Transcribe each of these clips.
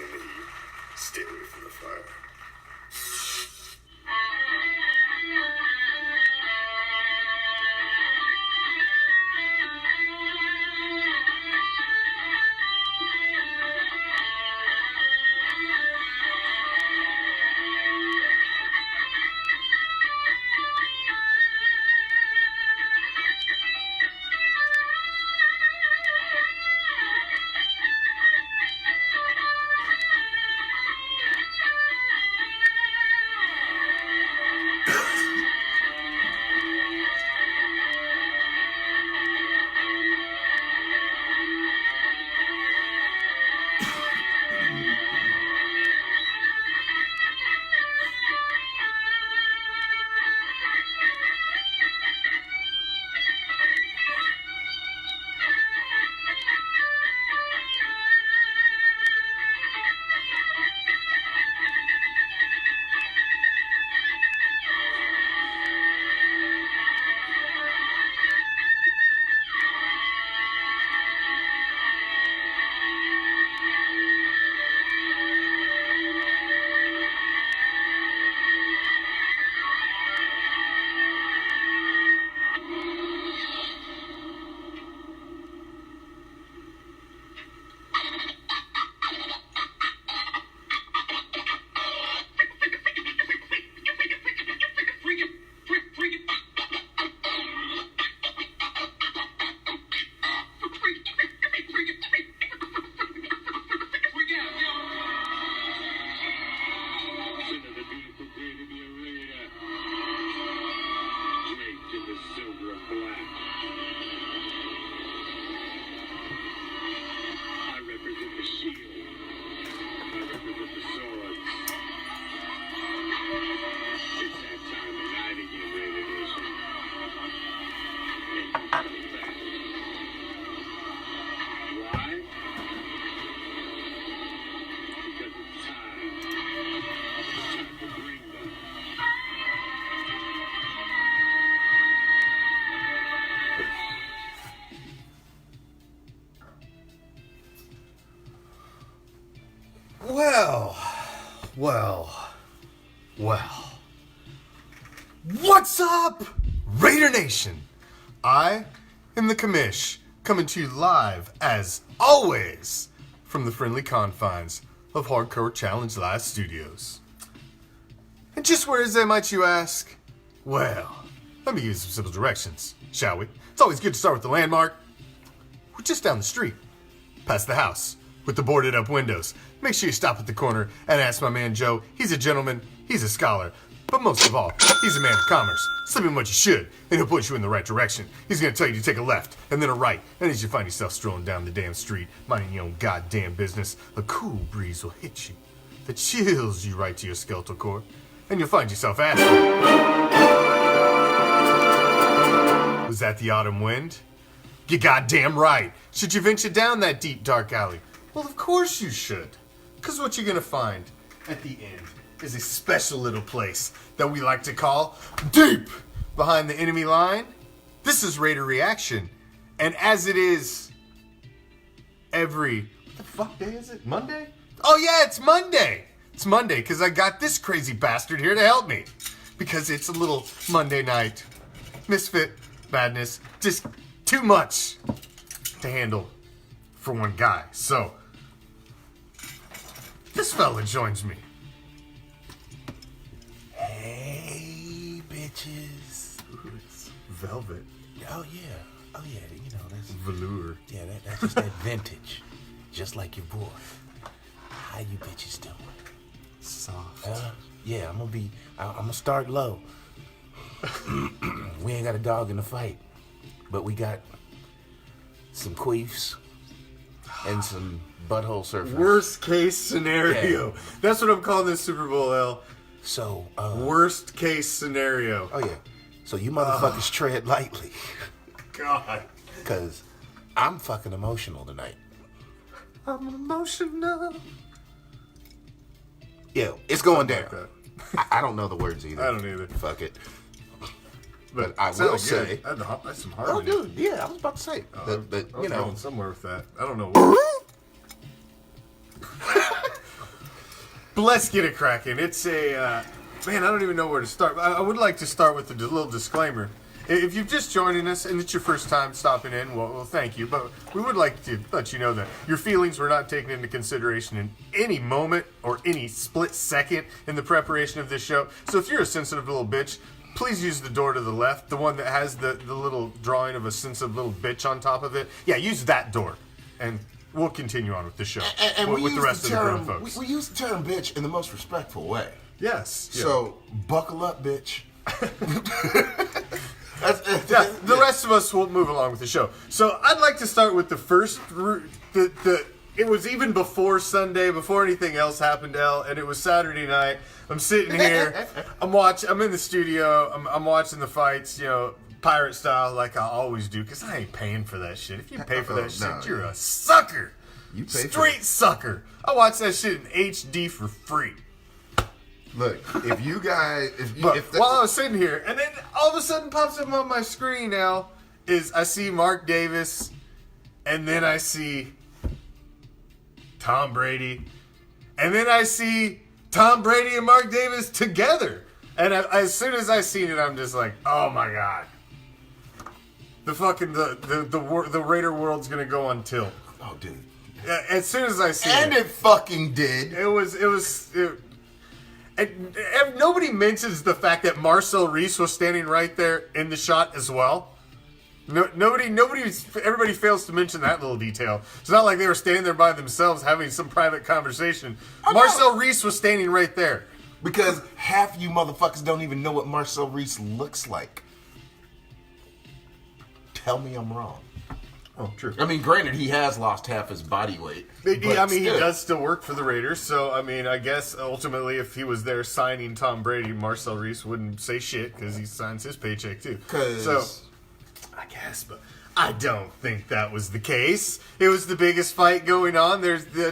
from me. Stay away from the fire. Well. What's up, Raider Nation? I am the Commish, coming to you live, as always, from the friendly confines of Hardcore Challenge Live Studios. And just where is that, might you ask? Well, let me give you some simple directions, shall we? It's always good to start with the landmark. We're just down the street, past the house, with the boarded up windows. Make sure you stop at the corner and ask my man Joe. He's a gentleman, he's a scholar, but most of all, he's a man of commerce. Slip him what you should, and he'll put you in the right direction. He's gonna tell you to take a left, and then a right, and as you find yourself strolling down the damn street, minding your own goddamn business, a cool breeze will hit you that chills you right to your skeletal core, and you'll find yourself asking, was that the autumn wind? You're goddamn right. Should you venture down that deep, dark alley? Well, of course you should. Because what you're going to find at the end is a special little place that we like to call deep behind the enemy line. This is Raider Reaction. And as it is every... What the fuck day is it? Monday? Oh yeah, it's Monday. It's Monday because I got this crazy bastard here to help me. Because it's a little Monday night misfit madness. Just too much to handle for one guy. So, this fella joins me. Hey, bitches. Ooh, it's velvet. Oh, yeah. Oh, yeah. You know, that's... Velour. Yeah, that's just that vintage. Just like your boy. How you bitches doing? Soft. Yeah, I'm gonna start low. We ain't got a dog in the fight. But we got some queefs and some butthole surfers. Worst case scenario. Yeah. That's what I'm calling this Super Bowl, L. So, worst case scenario. Oh, yeah. So you motherfuckers tread lightly. God. Because I'm fucking emotional tonight. I'm emotional. Yo, it's going down. Like I don't know the words either. I don't either. Fuck it. But I will say... That's some Oh, harmony. dude, yeah, I was about to say. I was going somewhere with that. I don't know But let's get it cracking. It's a man. I don't even know where to start. I would like to start with a little disclaimer. If you're just joining us and it's your first time stopping in, well, thank you. But we would like to let you know that your feelings were not taken into consideration in any moment or any split second in the preparation of this show. So if you're a sensitive little bitch, please use the door to the left, the one that has the little drawing of a sensitive little bitch on top of it. Yeah, use that door. And we'll continue on with the show And with the rest of the grown folks. We use the term bitch in the most respectful way. Yes. Yeah. So, buckle up, bitch. Yeah, the rest of us will move along with the show. So I'd like to start with the first. It was even before Sunday, before anything else happened, L, and it was Saturday night. I'm sitting here. I'm in the studio. I'm watching the fights. Pirate style, like I always do, because I ain't paying for that shit. If you pay for that shit, you're a sucker. You pay Straight sucker. I watch that shit in HD for free. Look, if you guys, While I was sitting here, and then all of a sudden pops up on my screen now, is I see Mark Davis, and then I see Tom Brady, and then I see Tom Brady and Mark Davis together. And as soon as I seen it, I'm just like, oh my god. The Raider world's gonna go on tilt. Oh, dude. As soon as I seen it. And it fucking did. And nobody mentions the fact that Marcel Reese was standing right there in the shot as well. Everybody fails to mention that little detail. It's not like they were standing there by themselves having some private conversation. Marcel Reese was standing right there. Because half you motherfuckers don't even know what Marcel Reese looks like. Tell me I'm wrong. Oh, true. I mean, granted, he has lost half his body weight. He does still work for the Raiders, so, I guess, ultimately, if he was there signing Tom Brady, Marcel Reese wouldn't say shit, because he signs his paycheck, too. So, I guess, but I don't think that was the case. It was the biggest fight going on.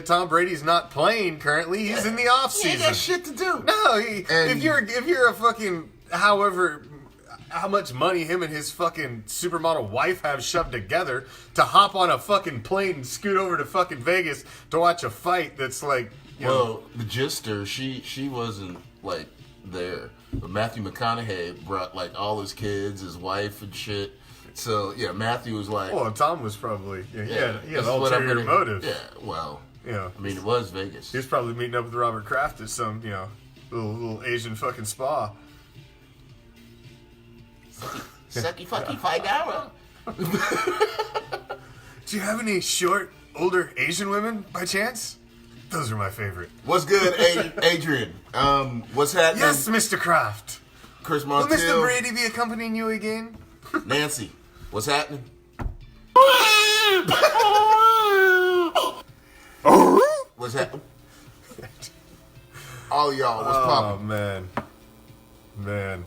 Tom Brady's not playing currently. He's in the offseason. He ain't got shit to do. No, if you're a fucking, how much money him and his fucking supermodel wife have shoved together to hop on a fucking plane and scoot over to fucking Vegas to watch a fight that's like, the gister, she wasn't like there, but Matthew McConaughey brought like all his kids, his wife and shit. So yeah, Matthew was like, well, Tom was probably he had ulterior motives. Yeah, well, I mean, it was Vegas. He was probably meeting up with Robert Kraft at some little Asian fucking spa. Sucky fucky $5. Do you have any short, older Asian women by chance? Those are my favorite. What's good, Adrian? What's happening? Yes, Mr. Kraft. Chris Will Montiel. Mr. Brady be accompanying you again? Nancy, what's happening? What's happening? All y'all, what's poppin'? Oh, man.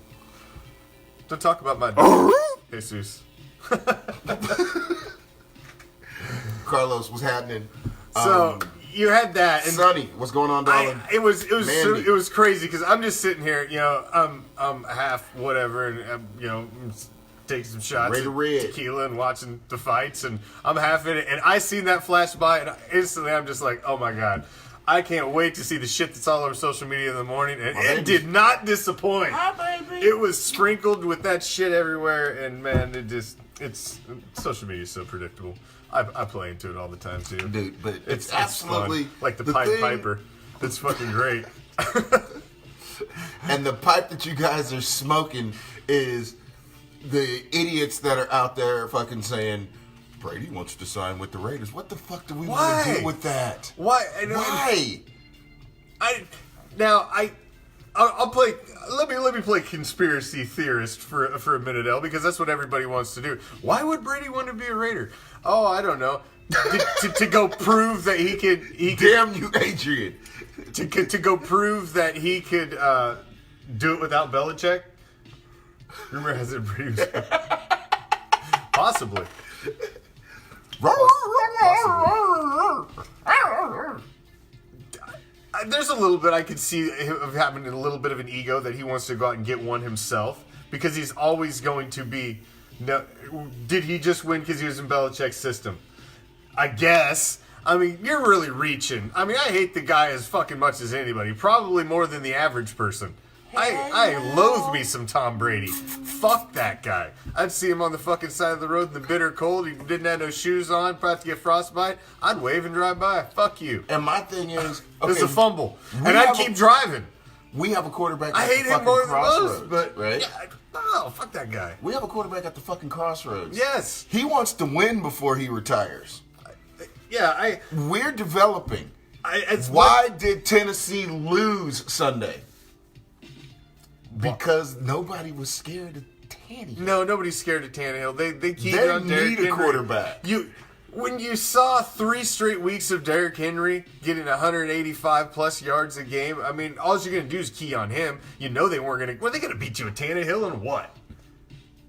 Don't talk about my Jesus. Carlos, what's happening? So you had that, and Sonny, what's going on, darling? It was crazy because I'm just sitting here, I'm half whatever, and I'm taking some shots of tequila and watching the fights, and I'm half in it, and I seen that flash by, and instantly I'm just like, oh my god. I can't wait to see the shit that's all over social media in the morning, and it did not disappoint. Hi, baby. It was sprinkled with that shit everywhere, and man, it's social media is so predictable. I play into it all the time too, dude. But it's absolutely fun. Like the Pied Piper. That's fucking great. And the pipe that you guys are smoking is the idiots that are out there fucking saying, Brady wants to sign with the Raiders. What the fuck do we want to do with that? Why? Why? I'll play. Let me play conspiracy theorist for a minute, L, because that's what everybody wants to do. Why would Brady want to be a Raider? Oh, I don't know. to go prove that he could. Damn you, Adrian. To go prove that he could do it without Belichick. Rumor has it Brady was possibly. There's a little bit I could see of having a little bit of an ego that he wants to go out and get one himself, because he's always going to be. No, did he just win because he was in Belichick's system? I guess. I mean, you're really reaching. I mean, I hate the guy as fucking much as anybody. Probably more than the average person. I loathe me some Tom Brady. Fuck that guy. I'd see him on the fucking side of the road in the bitter cold. He didn't have no shoes on, about to get frostbite. I'd wave and drive by. Fuck you. And my thing is, It's a fumble. And I'd keep driving. We have a quarterback I at hate the him fucking more than crossroads, most, but right? yeah, no, fuck that guy. We have a quarterback at the fucking crossroads. Yes. He wants to win before he retires. Yeah, We're developing. it's Why did Tennessee lose Sunday? Because nobody was scared of Tannehill. No, nobody's scared of Tannehill. They keep They on Derrick need a Henry. quarterback. When you saw 3 straight weeks of Derrick Henry getting 185 plus yards a game, I mean, all you're gonna do is key on him. You know they weren't gonna. Were they gonna beat you with Tannehill and what?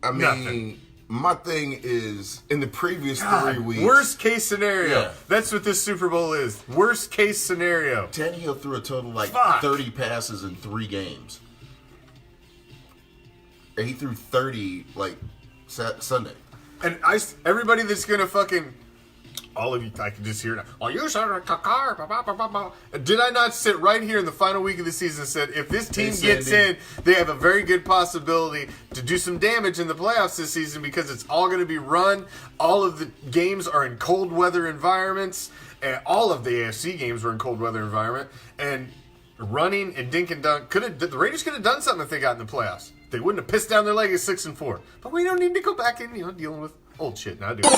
I mean, Nothing. my thing is, in the previous 3 weeks, Worst case scenario. Yeah. That's what this Super Bowl is. Worst case scenario. Tannehill threw a total like Fuck. 30 passes in 3 games. He threw 30 like Sunday. And everybody that's gonna fucking, all of you, I can just hear it. Oh, you said a car. Did I not sit right here in the final week of the season and said, if this team gets in, they have a very good possibility to do some damage in the playoffs this season because it's all going to be run. All of the games are in cold weather environments, and all of the AFC games were in cold weather environment. And running and dink and dunk the Raiders could have done something if they got in the playoffs. They wouldn't have pissed down their leg at 6-4. But we don't need to go back in, dealing with old shit now, do we?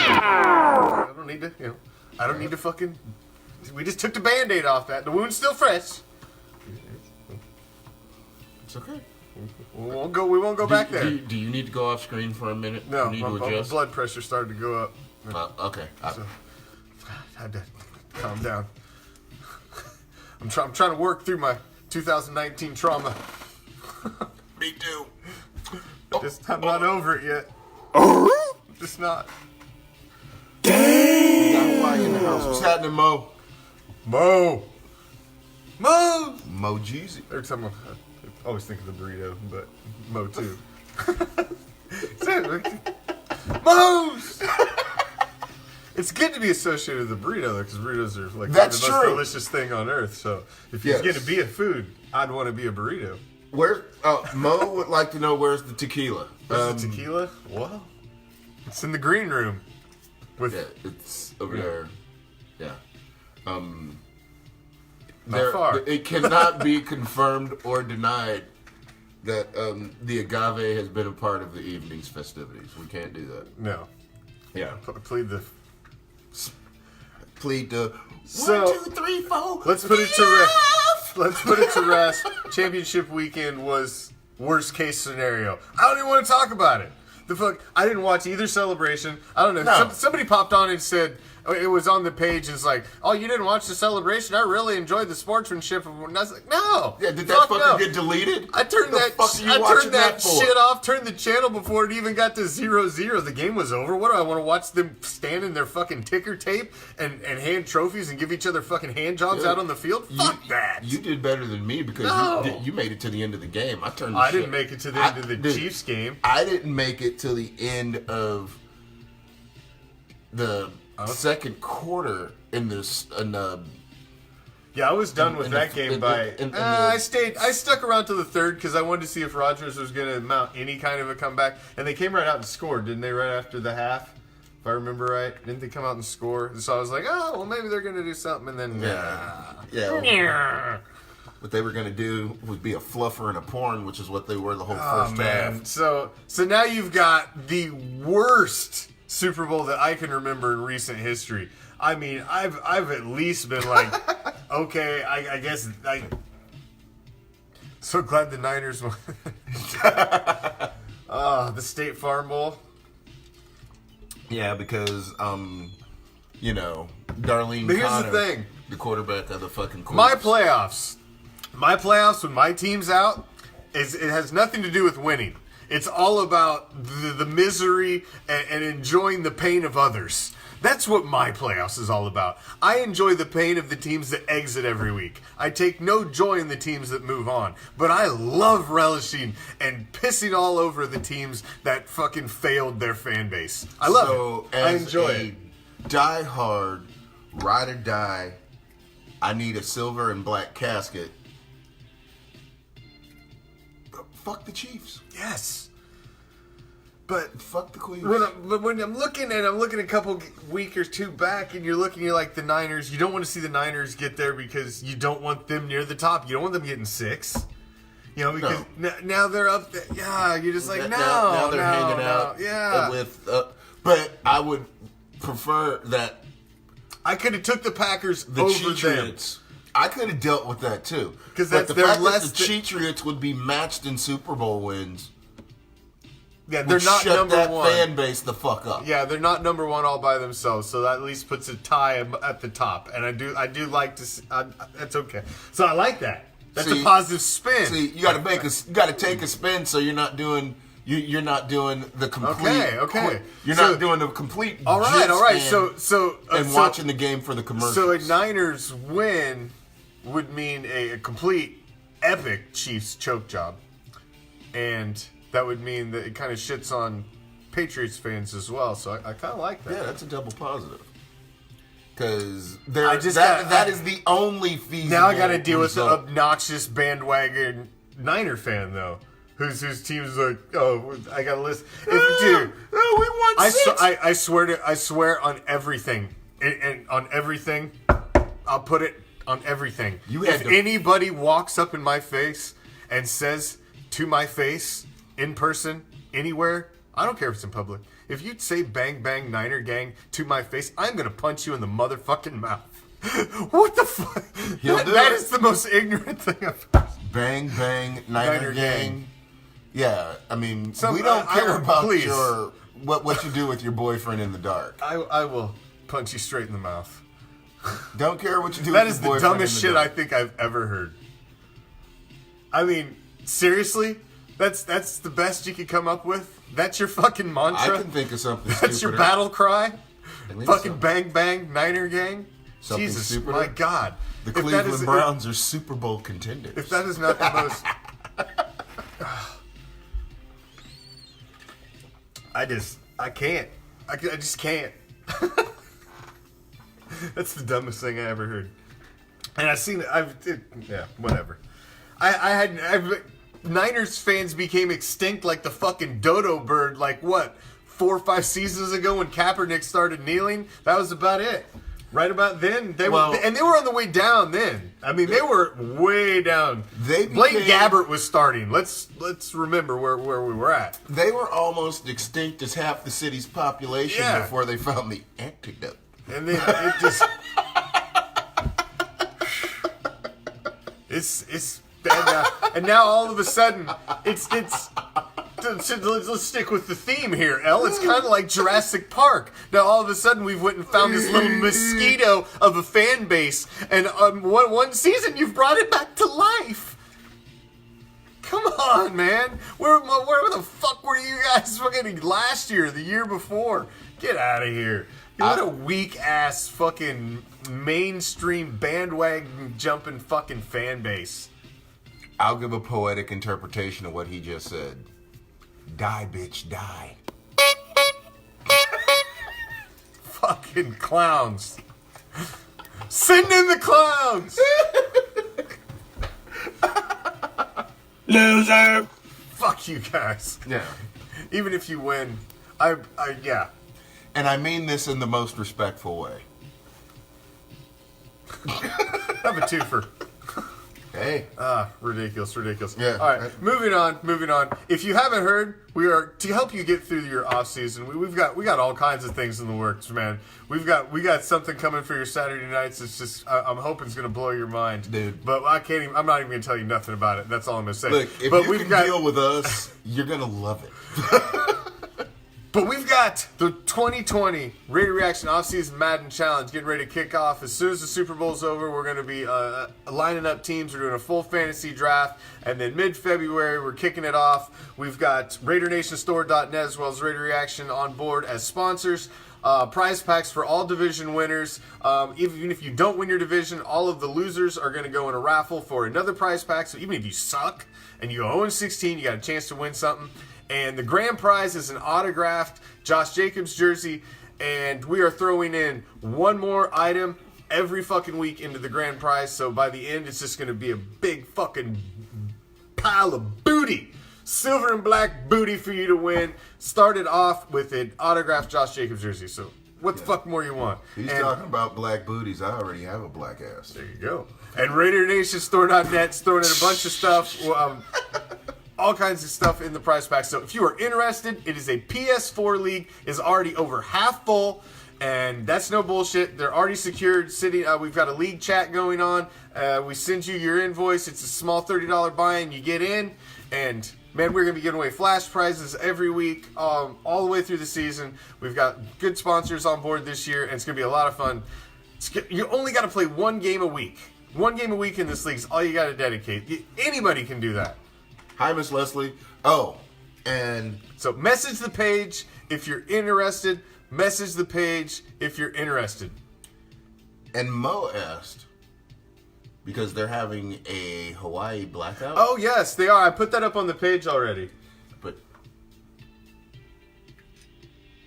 I don't need to, I don't need to fucking. We just took the Band-Aid off that. The wound's still fresh. It's okay. We won't go back there. Do you need to go off screen for a minute? No, you need my to adjust? blood pressure started to go up. Okay. So, I had to calm down. I'm trying to work through my 2019 trauma. Me too. I'm not over it yet. Just not. We got Hawaii in the house. What's happening, Mo? Mo Jeezy. Every time I always think of the burrito, but Mo too. Mo's! It's good to be associated with the burrito, though, because burritos are like That's the most true. delicious thing on earth. So if you're going to be a food, I'd want to be a burrito. Mo would like to know where's the tequila. Where's the tequila? Well, it's in the green room. It's over there. Yeah. Not far. It cannot be confirmed or denied that the agave has been a part of the evening's festivities. We can't do that. No. Yeah. Plead the. So, 1, 2, 3, 4. Let's put it to rest. Let's put it to rest. Championship weekend was worst case scenario. I don't even want to talk about it. I didn't watch either celebration. I don't know. No. Somebody popped on and said, it was on the page, and it's like, oh, you didn't watch the celebration? I really enjoyed the sportsmanship. And I was like, no. Yeah, did that fucker get deleted? I turned that shit off, turned the channel before it even got to 0-0. The game was over. What do I want to watch them stand in their fucking ticker tape and hand trophies and give each other fucking hand jobs out on the field? Fuck that. You did better than me because you made it to the end of the game. I didn't make it to the end of the Chiefs game. I didn't make it to the end of the second quarter in this. Yeah, I was done with that game I stuck around to the third because I wanted to see if Rodgers was going to mount any kind of a comeback. And they came right out and scored, didn't they, right after the half? If I remember right. Didn't they come out and score? So I was like, oh, well, maybe they're going to do something. And then, yeah. What they were going to do would be a fluffer and a porn, which is what they were the whole first half. So now you've got the worst Super Bowl that I can remember in recent history. I mean, I've at least been like, okay, I guess so glad the Niners won. The State Farm Bowl. Yeah, because Darlene But here's Connor, the thing. the quarterback of the fucking Colts. My playoffs when my team's out, it has nothing to do with winning. It's all about the misery and enjoying the pain of others. That's what my playoffs is all about. I enjoy the pain of the teams that exit every week. I take no joy in the teams that move on. But I love relishing and pissing all over the teams that fucking failed their fan base. I love it. I enjoy it. Die hard, ride or die. I need a silver and black casket. Fuck the Chiefs. Yes. But fuck the Queens. When I'm looking a couple week or two back, and you're like the Niners. You don't want to see the Niners get there because you don't want them near the top. You don't want them getting 6. You know, because now they're up there. Yeah, you're just like, now they're hanging out. Yeah. With, but I would prefer that. I could have took the Packers The over Cheatriots. I could have dealt with that too. Because the they're fact less. that the Cheatriots would be matched in Super Bowl wins. Yeah, they're not shut number that one. fan base the fuck up. Yeah, they're not number one all by themselves, so that at least puts a tie at the top. And I do like to. That's okay. So I like that. That's a positive spin. See, you got to take a spin, so you're not doing. You're not doing the complete. Okay. You're not doing the complete. All right. So watching the game for the commercials. So a Niners win would mean a complete epic Chiefs choke job, and that would mean that it kind of shits on Patriots fans as well. So I kind of like that. Yeah, that's a double positive. Because that is the only feasible. Now I got to deal with the obnoxious bandwagon Niner fan though. Whose team's like, oh, I got to listen. Dude, we want 6. I swear on everything, and on everything, I'll put it on everything. If anybody walks up in my face and says to my face, in person, anywhere, I don't care if it's in public. If you'd say "bang bang Niner gang" to my face, I'm gonna punch you in the motherfucking mouth. What the fuck? That is the most ignorant thing I've heard. Bang bang Niner gang. Yeah, I mean, we don't care about what you do with your boyfriend in the dark. I will punch you straight in the mouth. Don't care what you do That with is your boyfriend. the dumbest shit I think I've ever heard. I mean, seriously? That's the best you could come up with? That's your fucking mantra? I can think of something That's stupider. your battle cry? Fucking so. Bang bang Niner gang? Something Jesus, stupider? my God. The Cleveland Browns are Super Bowl contenders. If that is not the most... I can't. I just can't. That's the dumbest thing I ever heard. And I've seen it. Yeah, whatever. Niners fans became extinct like the fucking dodo bird, like what, 4 or 5 seasons ago when Kaepernick started kneeling? That was about it. Right about then, they were on the way down then. I mean, they were way down. Blaine Gabbert was starting. Let's remember where we were at. They were almost extinct as half the city's population before they found the antidote. And then it just it's and now all of a sudden it's let's stick with the theme here, Elle. It's kind of like Jurassic Park. Now all of a sudden we've went and found this little mosquito of a fan base, and one season you've brought it back to life. Come on, man. Where the fuck were you guys fucking last year, the year before? Get out of here. What a weak ass fucking mainstream bandwagon jumping fucking fan base. I'll give a poetic interpretation of what he just said. Die, bitch, die. Fucking clowns. Send in the clowns. Loser. Fuck you guys. Yeah. Even if you win, yeah. And I mean this in the most respectful way. Have a twofer. Hey. Ridiculous. Yeah. All right, moving on. If you haven't heard, we are to help you get through your off season. We got all kinds of things in the works, man. We got something coming for your Saturday nights. It's just I'm hoping it's gonna blow your mind, dude. But I'm not even gonna tell you nothing about it. That's all I'm gonna say. Look, if you can deal with us, you're gonna love it. But we've got the 2020 Raider Reaction Offseason Madden Challenge getting ready to kick off. As soon as the Super Bowl's over, we're going to be lining up teams. We're doing a full fantasy draft. And then mid-February, we're kicking it off. We've got RaiderNationStore.net as well as Raider Reaction on board as sponsors. Prize packs for all division winners. Even if you don't win your division, all of the losers are going to go in a raffle for another prize pack. So even if you suck and you go 0-16, you got a chance to win something. And the grand prize is an autographed Josh Jacobs jersey. and we are throwing in one more item every fucking week into the grand prize. So by the end, it's just going to be a big fucking pile of booty. Silver and black booty for you to win. Started off with an autographed Josh Jacobs jersey. So what the fuck more you want? He's talking about black booties. I already have a black ass. There you go. And RaiderNationStore.net's throwing in a bunch of stuff. All kinds of stuff in the prize pack. So if you are interested, it is a PS4 league. Is already over half full. And that's no bullshit. They're already secured. We've got a league chat going on. We send you your invoice. It's a small $30 buy-in. You get in. And, man, we're going to be giving away flash prizes every week, all the way through the season. We've got good sponsors on board this year, and it's going to be a lot of fun. You only got to play one game a week. One game a week in this league is all you got to dedicate. Anybody can do that. Hi, Miss Leslie. Oh, and so message the page if you're interested. Message the page if you're interested. And Mo asked, because they're having a Hawaii blackout. Oh, yes, they are. I put that up on the page already. But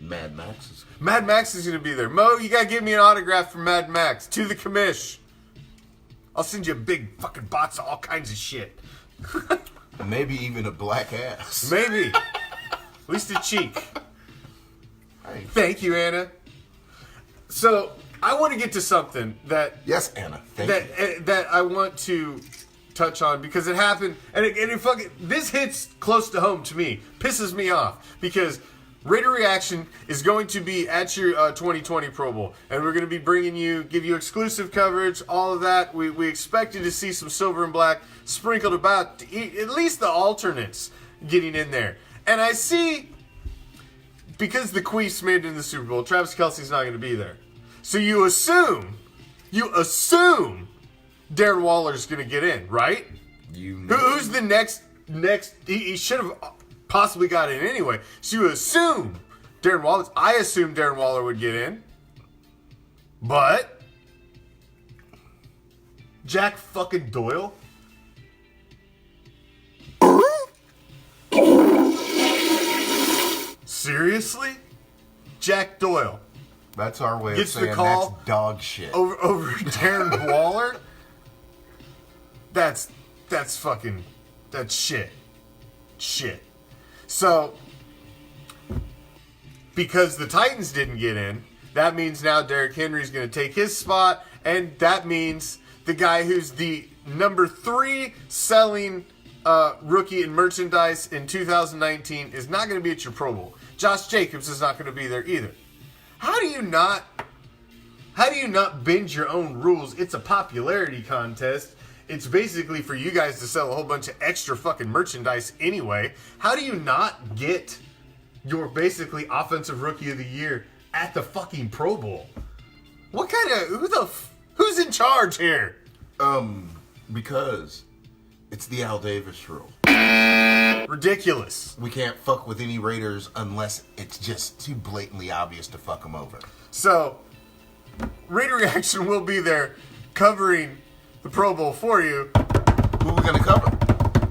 Mad Max is going to be there. Mo, you got to give me an autograph from Mad Max. To the commish. I'll send you a big fucking box of all kinds of shit. Maybe even a black ass. Maybe. At least a cheek. Thank you, Anna. So, I want to get to something that... Yes, Anna. Thank you. That I want to touch on because it happened, and it fucking... This hits close to home to me. Pisses me off because Raider Reaction is going to be at your 2020 Pro Bowl, and we're going to be give you exclusive coverage, all of that. We expected to see some silver and black sprinkled about, at least the alternates getting in there. And I see... Because the Queefs made it in the Super Bowl, Travis Kelce's not going to be there. So you assume Darren Waller's going to get in, right? Who's the next? He should have possibly got in anyway. So you assume Darren Waller. I assumed Darren Waller would get in, but Jack fucking Doyle. Seriously? Jack Doyle That's our way gets of saying the call that's dog shit. over Darren Waller? That's shit. Shit. So, because the Titans didn't get in, that means now Derrick Henry's going to take his spot, and that means the guy who's the number 3 selling rookie in merchandise in 2019 is not going to be at your Pro Bowl. Josh Jacobs is not going to be there either. How do you not bend your own rules? It's a popularity contest. It's basically for you guys to sell a whole bunch of extra fucking merchandise anyway. How do you not get your basically offensive rookie of the year at the fucking Pro Bowl? What kind of who's in charge here? Because it's the Al Davis rule. Ridiculous. We can't fuck with any Raiders unless it's just too blatantly obvious to fuck them over. So, Raider Reaction will be there covering the Pro Bowl for you. Who are we going to cover?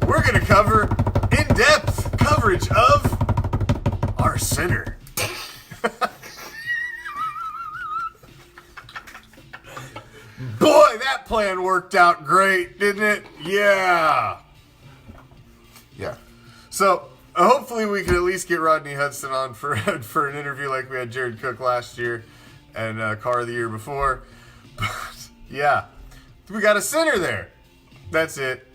We're going to cover in-depth coverage of our center. Boy, that plan worked out great, didn't it? Yeah. Yeah. So, hopefully we can at least get Rodney Hudson on for an interview like we had Jared Cook last year and Carr the year before. But, yeah. We got a center there. That's it.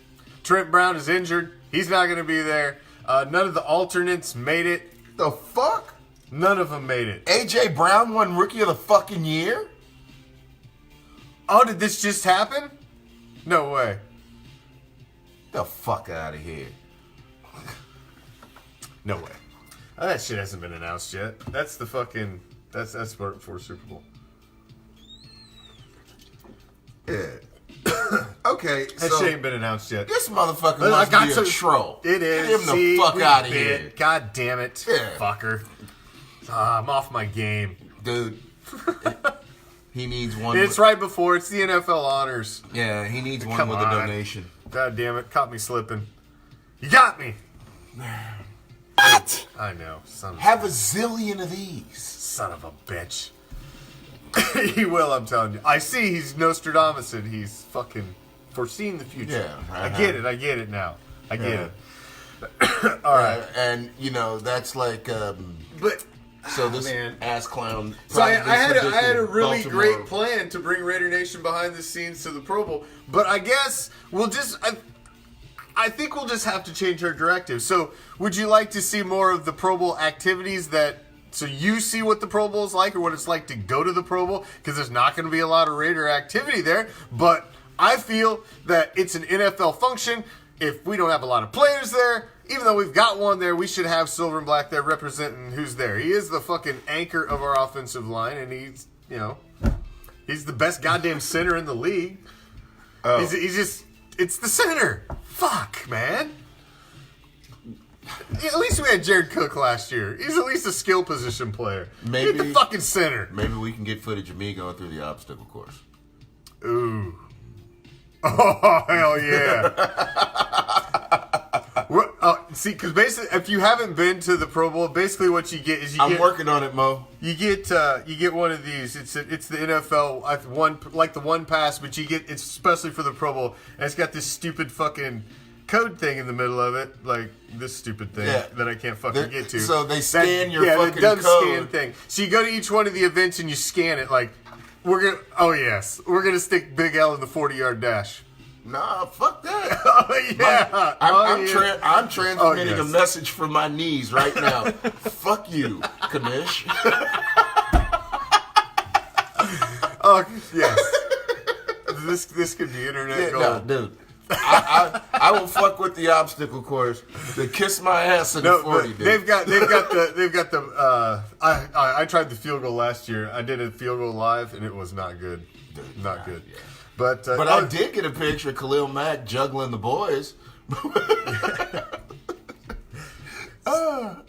Trent Brown is injured. He's not going to be there. None of the alternates made it. The fuck? None of them made it. A.J. Brown won Rookie of the fucking Year? Oh, did this just happen? No way. The fuck out of here. No way. That shit hasn't been announced yet. That's the fucking... That's for Super Bowl. Yeah. Okay, That so shit ain't been announced yet. this motherfucker must be a troll. It is. Get him the fuck out of bit. here. God damn it. Yeah. Fucker. I'm off my game. Dude. He needs one. It's right before. It's the NFL honors. Yeah, he needs one Come with on. a donation. God damn it. Caught me slipping. You got me. What? I know. Son Have a zillion of these. son of a bitch. He will, I'm telling you. I see he's Nostradamus and he's fucking foreseeing the future. Yeah, I get it now. I get Yeah. it. All right. And, you know, that's like... But... So this man. ass clown... So I had predicted a really Baltimore. great plan to bring Raider Nation behind the scenes to the Pro Bowl, but I guess we'll just I think we'll just have to change our directive. So would you like to see more of the Pro Bowl activities so you see what the Pro Bowl is like or what it's like to go to the Pro Bowl? Because there's not going to be a lot of Raider activity there, but I feel that it's an NFL function. If we don't have a lot of players there, even though we've got one there, we should have Silver and Black there representing who's there. He is the fucking anchor of our offensive line, and he's the best goddamn center in the league. Oh. He's just, it's the center. Fuck, man. Yeah, at least we had Jared Cook last year. He's at least a skill position player. Maybe Get the fucking center. Maybe we can get footage of me going through the obstacle course. Ooh. Oh, hell yeah. See, because basically, if you haven't been to the Pro Bowl, basically what you get is I'm working on it, Mo. You get one of these. It's the NFL one pass, but it's especially for the Pro Bowl, and it's got this stupid fucking code thing in the middle of it, like this stupid thing that I can't fucking get to. So they scan your fucking the dumb code. scan thing. So you go to each one of the events and you scan it. Like we're gonna stick Big L in the 40-yard dash. Nah, fuck that. Oh yeah. I'm transmitting yes. a message from my knees right now. Fuck you, Commish. Oh yes. This could be internet gold. No, dude. I will fuck with the obstacle course. They kiss my ass in the 40, dude. They've got the I tried the field goal last year. I did a field goal live and it was not good. Not good. Yeah. But I did get a picture of Khalil Mack juggling the boys.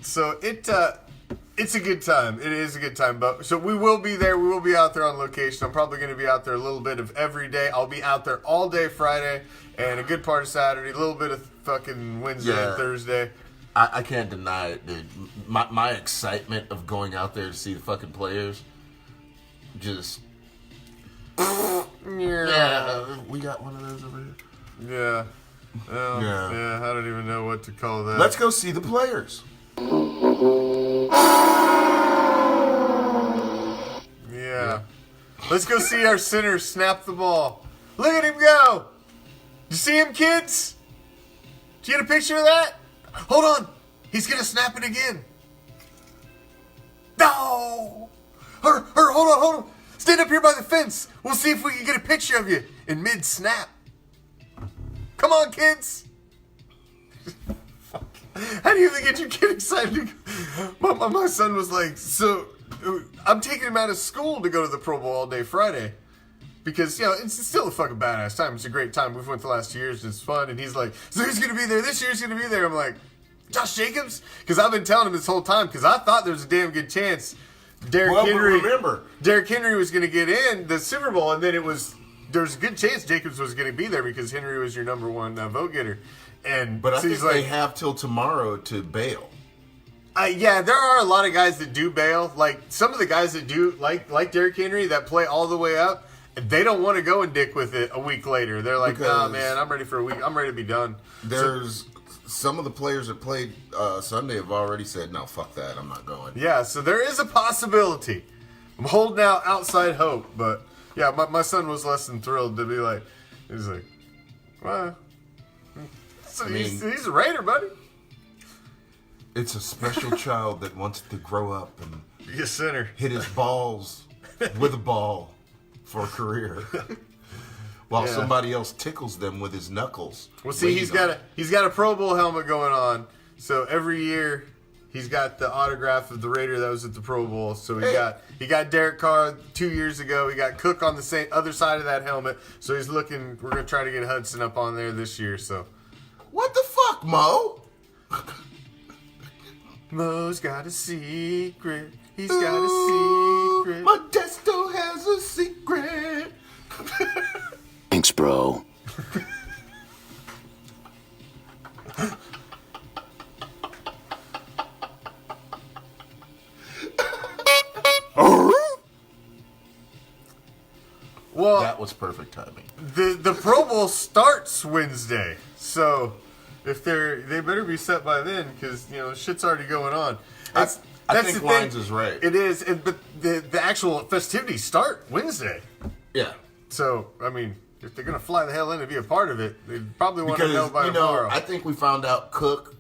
So it's a good time. It is a good time. But so we will be there. We will be out there on location. I'm probably going to be out there a little bit of every day. I'll be out there all day Friday and a good part of Saturday, a little bit of fucking Wednesday and Thursday. I can't deny it, dude. My excitement of going out there to see the fucking players just... Yeah, we got one of those over here. Yeah. Well, yeah, I don't even know what to call that. Let's go see the players. Yeah. Let's go see our center snap the ball. Look at him go. You see him, kids? Did you get a picture of that? Hold on. He's going to snap it again. No. Hold on. Stand up here by the fence. We'll see if we can get a picture of you in mid-snap. Come on, kids. How do you think get your kid excited? My son was like, so I'm taking him out of school to go to the Pro Bowl all day Friday. Because, it's still a fucking badass time. It's a great time. We've went the last 2 years. And it's fun. And he's like, so who's going to be there this year? Who's going to be there? I'm like, Josh Jacobs? Because I've been telling him this whole time. Because I thought there was a damn good chance Derrick Henry was going to get in the Super Bowl. And then there's a good chance Jacobs was going to be there because Henry was your number one vote getter. But I think they have till tomorrow to bail. Yeah, there are a lot of guys that do bail. Like some of the guys that do, like Derrick Henry, that play all the way up. They don't want to go and dick with it a week later. They're like, nah, man, I'm ready for a week. I'm ready to be done. There's some of the players that played Sunday have already said, no, fuck that, I'm not going. Yeah, so there is a possibility. I'm holding out outside hope, but yeah, my son was less than thrilled to be like, he's like, well, so he's a Raider, buddy. It's a special child that wants to grow up and be a center. Hit his balls with a ball for a career. While somebody else tickles them with his knuckles. Well, see, he's got a Pro Bowl helmet going on. So every year he's got the autograph of the Raider that was at the Pro Bowl. So he got Derek Carr 2 years ago. He got Cook on the other side of that helmet. So he's looking. We're gonna try to get Hudson up on there this year. So what the fuck, Mo? Mo's got a secret. He's got a secret. Modesto has a secret. Thanks, bro. That was perfect timing. The Pro Bowl starts Wednesday, so if they better be set by then because shit's already going on. I That's think the Lines thing. is right. It is, but the actual festivities start Wednesday. Yeah. So I mean, if they're gonna fly the hell in and be a part of it, they probably want to know by tomorrow. I think we found out Cook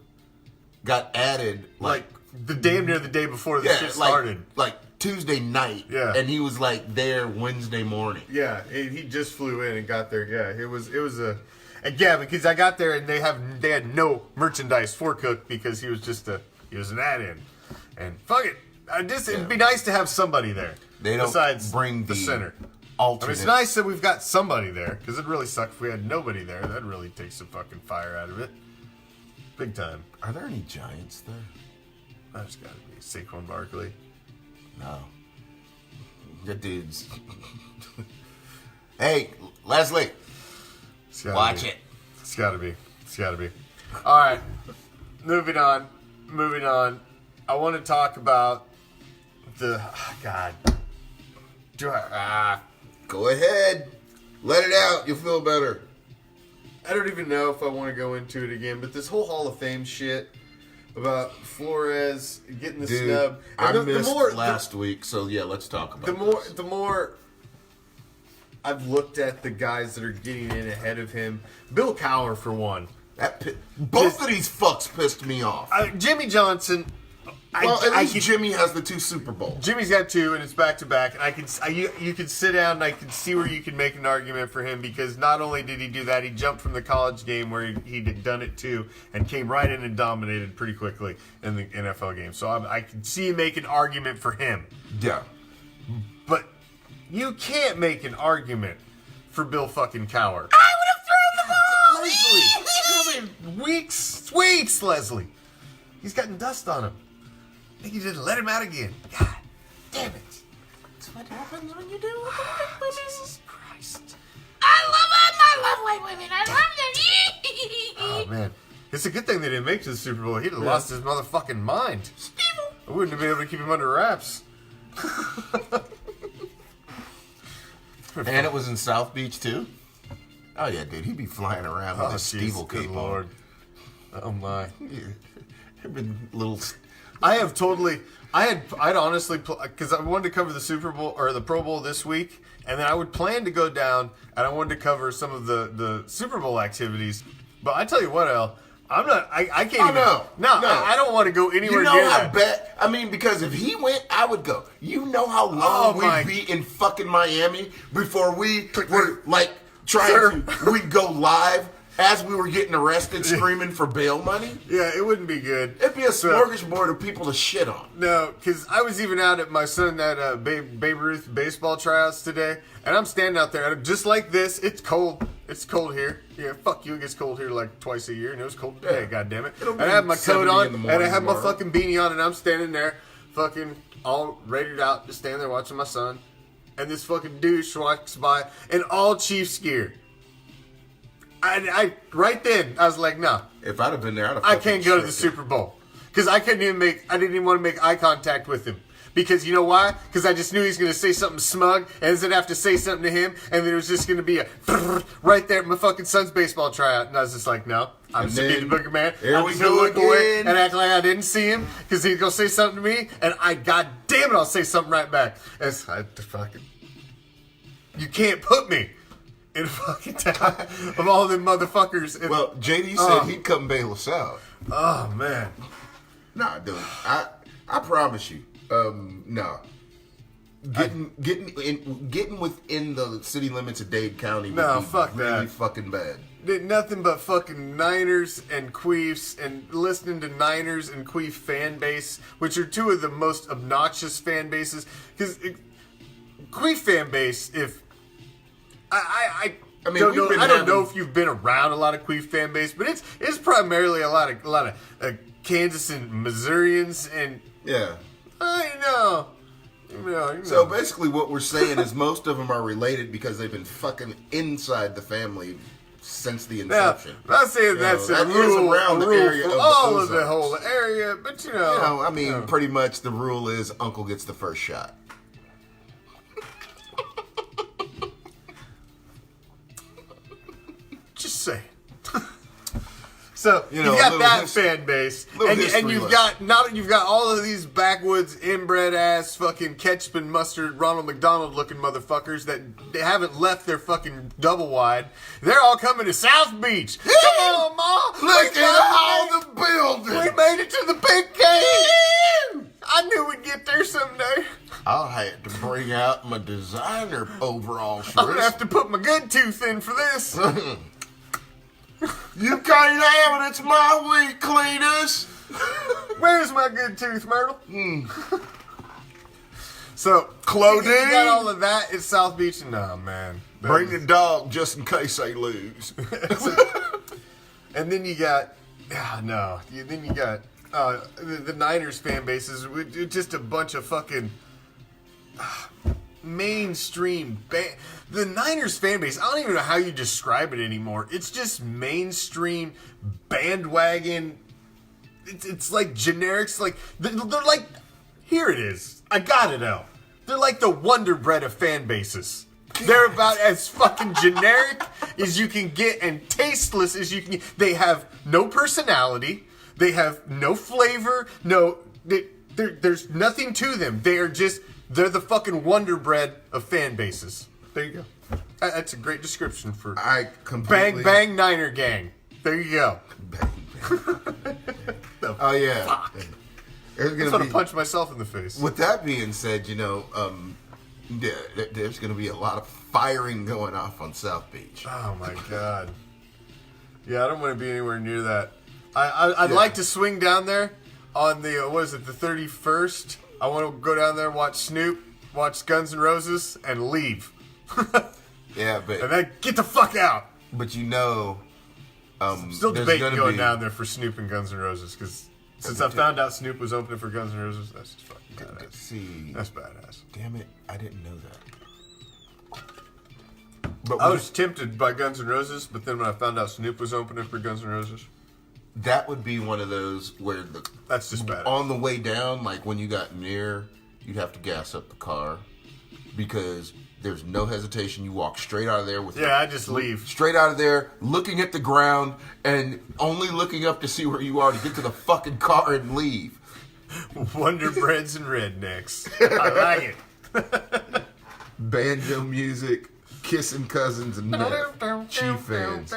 got added like the damn near the day before the shit started. Like Tuesday night. Yeah. And he was like there Wednesday morning. Yeah, he just flew in and got there. Yeah, it was because I got there and they had no merchandise for Cook because he was an add-in, and fuck it, it'd be nice to have somebody there. They don't besides bring the center. Alternate. I mean, it's nice that we've got somebody there because it'd really suck if we had nobody there. That'd really take some fucking fire out of it, big time. Are there any Giants there? There's got to be Saquon Barkley. No. That dude's. Hey, Leslie. Watch it. It's gotta be. All right. Moving on. I want to talk about God. Go ahead. Let it out. You'll feel better. I don't even know if I want to go into it again, but this whole Hall of Fame shit about Flores getting the snub. I missed last week, so yeah, let's talk about the more I've looked at the guys that are getting in ahead of him. Bill Cowher, for one. Both of these fucks pissed me off. Jimmy Johnson. At least Jimmy has the 2 Super Bowls. Jimmy's got 2, and it's back to back. And you can sit down, and I can see where you can make an argument for him because not only did he do that, he jumped from the college game where he'd done it too, and came right in and dominated pretty quickly in the NFL game. So I can see you make an argument for him. Yeah, but you can't make an argument for Bill fucking Cowher. I would have thrown the ball. Leslie, weeks, Leslie. He's gotten dust on him. I think you didn't let him out again. God damn it. That's what happens when you do with white women. Jesus Christ. I love white women. I love them. Oh, man. It's a good thing they didn't make it to the Super Bowl. He'd have lost his motherfucking mind. I wouldn't have been able to keep him under wraps. and it was in South Beach, too? Oh, yeah, dude. He'd be flying around with his Stevel cape on. Lord. Oh, my. I'd honestly, because I wanted to cover the Super Bowl or the Pro Bowl this week, and then I would plan to go down and I wanted to cover some of the Super Bowl activities. But I tell you what, El, I'm not. I can't even. No. I don't want to go anywhere You know near how that. bad. I mean, because if he went, I would go. You know how long we'd be in fucking Miami before we were like trying to. We'd go live as we were getting arrested, screaming for bail money. Yeah, it wouldn't be good. It'd be a smorgasbord of people to shit on. No, because I was even out at my son at Babe Ruth baseball tryouts today, and I'm standing out there just like this. It's cold. It's cold here. Yeah, fuck you. It gets cold here like twice a year, and it was cold today. God damn it! And I have my coat on, and I have my fucking beanie on, and I'm standing there, fucking all rated out, just standing there watching my son, and this fucking douche walks by in all Chiefs gear. I right then I was like, no. If I'd have been there, I can't go to the Super Bowl because I didn't even want to make eye contact with him because you know why? Because I just knew he was going to say something smug and I was going to have to say something to him and there was just going to be a right there at my fucking son's baseball tryout and I was just like, no, I'm just going to be the boogeyman. I'm just going to look away and act like I didn't see him because he's going to say something to me and God damn it, I'll say something right back. You can't put me in a fucking town of all them motherfuckers. Well, JD said he'd come bail us out. Oh, man. Nah, dude. I promise you. No. Getting within the city limits of Dade County would be really fucking bad. Did nothing but fucking Niners and Queefs and listening to Niners and Queef fan base, which are two of the most obnoxious fan bases. Because Queef fan base, I don't know if you've been around a lot of Queef fan base, but it's primarily a lot of Kansas and Missourians and yeah. I know. So basically, what we're saying is most of them are related because they've been fucking inside the family since the inception. Now, I'm not saying that's a rule around the area for of all the of the whole area, but pretty much the rule is Uncle gets the first shot. saying. So You know, you've got little that fan base, and you've got all of these backwoods, inbred ass, fucking ketchup and mustard, Ronald McDonald looking motherfuckers that they haven't left their fucking double wide. They're all coming to South Beach. Come on, Ma! Look at all the buildings. We made it to the big game. I knew we'd get there someday. I'll have to bring out my designer overall I'm gonna have shirts. to put my good tooth in for this. You can't have it. It's my week, Cletus. Where's my good tooth, Myrtle? So, clothing. You got all of that at South Beach. No, man. Bring the dog just in case they lose. And then you got, then you got the Niners fan bases with just a bunch of fucking mainstream the Niners fan base. I don't even know how you describe it anymore. It's just mainstream bandwagon. It's like generics. Like they're like, here it is. I got it out. They're like the Wonder Bread of fan bases. They're about as fucking generic as you can get and tasteless as you can get. They have no personality. They have no flavor. There's nothing to them. They're the fucking Wonder Bread of fan bases. There you go. That's a great description for I completely... Bang Bang Niner Gang. There you go. Oh, yeah. I just want to punch myself in the face. With that being said, you know, there's going to be a lot of firing going off on South Beach. Oh, my God. Yeah, I don't want to be anywhere near that. I'd like to swing down there on the, the 31st. I want to go down there, watch Snoop, watch Guns N' Roses, and leave. Yeah, but... And then get the fuck out. But you know... Still debating going be... down there for Snoop and Guns N' Roses, because since I found out Snoop was opening for Guns N' Roses, that's just fucking badass. See... That's badass. Damn it, I didn't know that. But I was tempted by Guns N' Roses, but then when I found out Snoop was opening for Guns N' Roses... That would be one of those where that's just bad. On the way down, like when you got near, you'd have to gas up the car because there's no hesitation. You walk straight out of there with I just leave straight out of there, looking at the ground and only looking up to see where you are to get to the fucking car and leave. Wonder Breads and Rednecks. I like it. Banjo music. Kissing cousins and meth. Chief fans.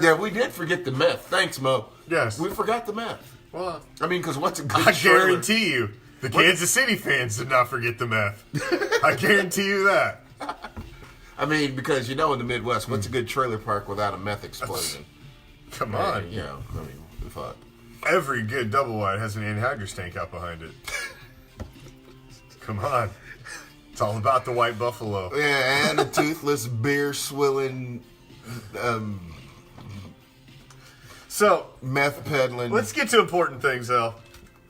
Yeah, we did forget the meth. Thanks, Mo. Yes. We forgot the meth. Well, I mean, because what's a good I trailer? guarantee you, the Kansas City fans did not forget the meth. I guarantee you that. I mean, because you know in the Midwest, what's a good trailer park without a meth explosion? Come on. You know, I mean, fuck. Every good double wide has an anhydrous tank out behind it. Come on. It's all about the white buffalo. Yeah, and a toothless, beer-swilling, So, meth peddling. let's get to important things, Al.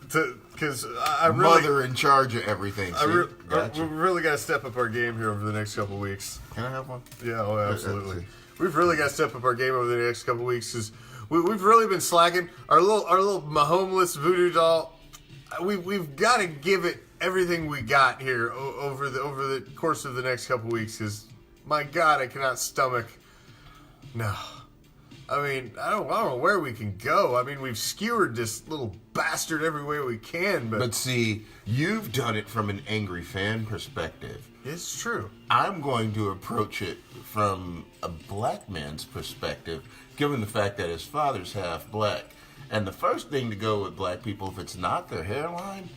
Because I really... Mother in charge of everything. See? Gotcha. We really got to step up our game here over the next couple of weeks. Can I have one? Yeah, oh, absolutely. We've really got to step up our game over the next couple of weeks because we've really been slacking. Our little Mahomeless voodoo doll, we've got to give it everything we got here over the course of the next couple of weeks because, my God, I cannot stomach. No. I mean, I don't know where we can go. I mean, we've skewered this little bastard every way we can, But see, you've done it from an angry fan perspective. It's true. I'm going to approach it from a black man's perspective, given the fact that his father's half black. And the first thing to go with black people, if it's not their hairline,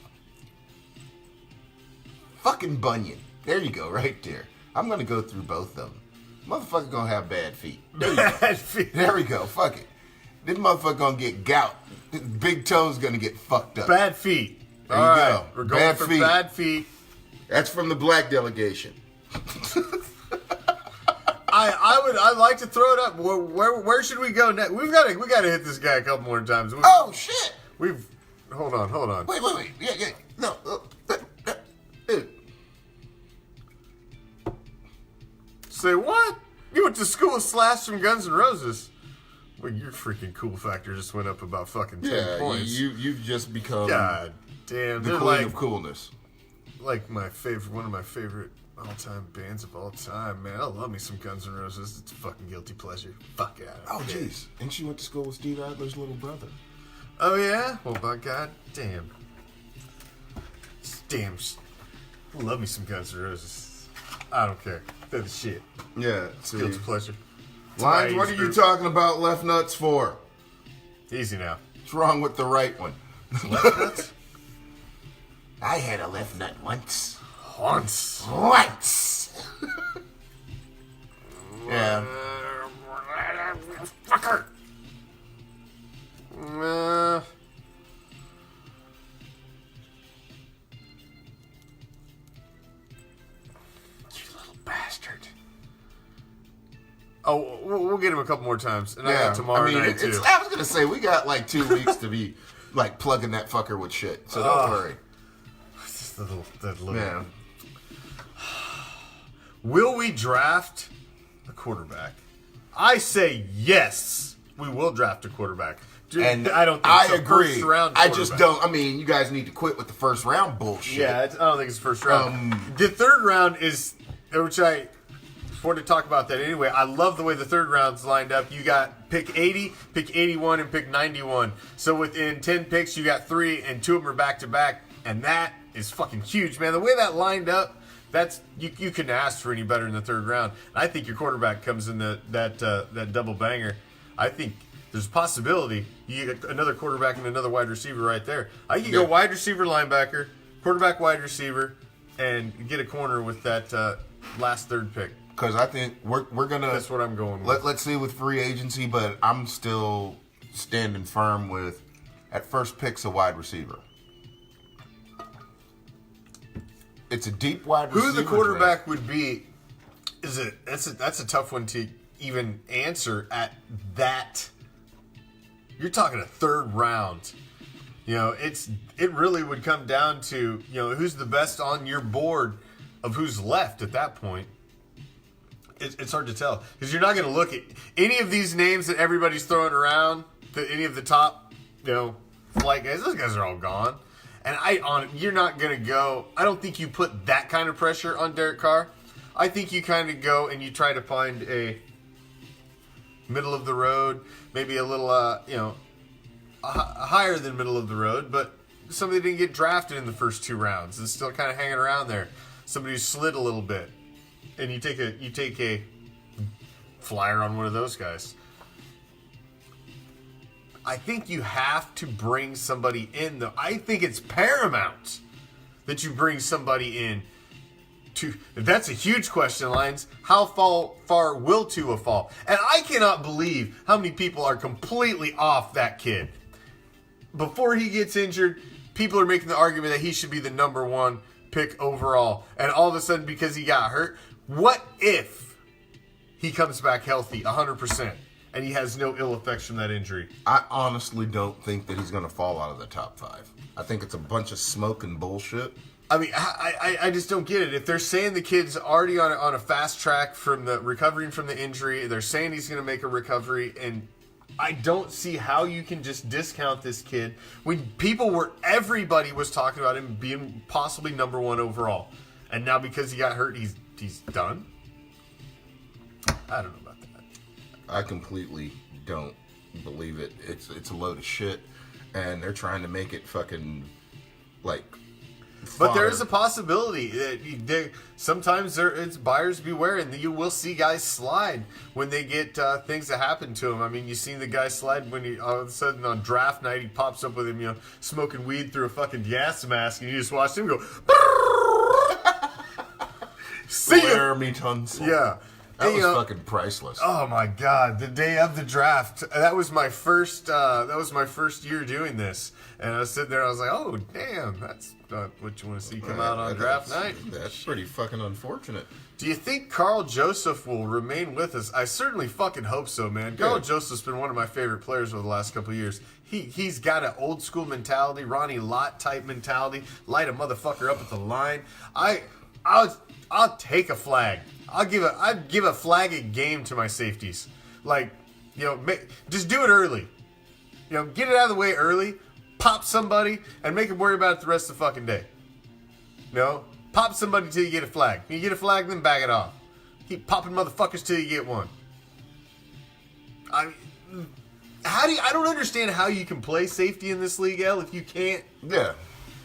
fucking bunion. There you go, right there. I'm going to go through both of them. Motherfucker gonna have bad feet. There you go. Bad feet. There we go. Fuck it. This motherfucker gonna get gout. His big toe's gonna get fucked up. Bad feet. There you All right. go. We're going Bad for feet. bad feet. That's from the black delegation. I'd like to throw it up. Where should we go next? We got to hit this guy a couple more times. Oh shit! Hold on. Wait. Yeah. No. Say what? You went to school with Slash from Guns N' Roses. Well, your freaking cool factor just went up about fucking 10 points. You've just become God damn. the They're queen like of coolness. one of my favorite All-time bands of all time, man. I love me some Guns N' Roses. It's a fucking guilty pleasure. Fuck yeah. Oh, jeez. And she went to school with Steve Adler's little brother. Oh, yeah? Well, by God damn. Damn. I love me some Guns N' Roses. I don't care. They're the shit. Yeah. See. Guilty pleasure. Lines, what are you talking about left nuts for? Easy now. What's wrong with the right one? Left nuts? I had a left nut once. Once. Yeah. Fucker. You little bastard. Oh, we'll get him a couple more times, and I got tomorrow night too. I was gonna say we got like 2 weeks to be like plugging that fucker with shit. So don't worry. That little. Man. Will we draft a quarterback? I say yes. We will draft a quarterback. And I don't think I it's a agree. first round I just quarterback. don't. I mean, you guys need to quit with the first round bullshit. Yeah, I don't think it's first round. The third round is, which I wanted to talk about that anyway. I love the way the third round's lined up. You got pick 80, pick 81, and pick 91. So within 10 picks, you got 3, and 2 of them are back to back, and that is fucking huge, man. The way that lined up, that's you couldn't ask for any better in the third round. I think your quarterback comes in that double banger. I think there's a possibility you get another quarterback and another wide receiver right there. I can go wide receiver, linebacker, quarterback, wide receiver, and get a corner with that last third pick. Because I think we're gonna. That's what I'm going with. Let's see with free agency, but I'm still standing firm with at first pick's a wide receiver. It's a deep wide receiver. Who the quarterback would be? That's a tough one to even answer at that. You're talking a third round. You know, it really would come down to, you know, who's the best on your board of who's left at that point. It's hard to tell because you're not going to look at any of these names that everybody's throwing around. Any of the top, you know, flight guys. Those guys are all gone. And you're not going to go. I don't think you put that kind of pressure on Derek Carr. I think you kind of go and you try to find a middle of the road, maybe a little, higher than middle of the road, but somebody didn't get drafted in the first 2 rounds and still kind of hanging around there. Somebody who slid a little bit, and you take a flyer on one of those guys. I think you have to bring somebody in, though. I think it's paramount that you bring somebody in. That's a huge question, Lions. How far will Tua fall? And I cannot believe how many people are completely off that kid. Before he gets injured, people are making the argument that he should be the number 1 pick overall. And all of a sudden, because he got hurt, what if he comes back healthy 100%? And he has no ill effects from that injury. I honestly don't think that he's going to fall out of the top 5. I think it's a bunch of smoke and bullshit. I mean, I just don't get it. If they're saying the kid's already on a fast track from the recovering from the injury, they're saying he's going to make a recovery, and I don't see how you can just discount this kid when everybody was talking about him being possibly number 1 overall, and now because he got hurt, he's done. I don't know about that. I completely don't believe it. It's a load of shit, and they're trying to make it fucking like. But there is a possibility that sometimes it's buyers beware, and you will see guys slide when they get things that happen to them. I mean, you've seen the guy slide when he all of a sudden on draft night he pops up with him, you know, smoking weed through a fucking gas mask, and you just watch him go. See ya. Laramie Tunsil. Yeah. That was fucking priceless. Oh my God! The day of the draft, that was my first. That was my first year doing this, and I was sitting there. I was like, "Oh, damn! That's not what you want to see come out on draft night." That's pretty fucking unfortunate. Do you think Carl Joseph will remain with us? I certainly fucking hope so, man. Carl Joseph's been one of my favorite players over the last couple of years. He's got an old school mentality, Ronnie Lott type mentality. Light a motherfucker up at the line. I'll take a flag. I'd give a flag a game to my safeties. Like, you know, just do it early. You know, get it out of the way early, pop somebody, and make them worry about it the rest of the fucking day. You know? Pop somebody till you get a flag. You get a flag, then back it off. Keep popping motherfuckers till you get one. I don't understand how you can play safety in this league, L, if you can't. Yeah.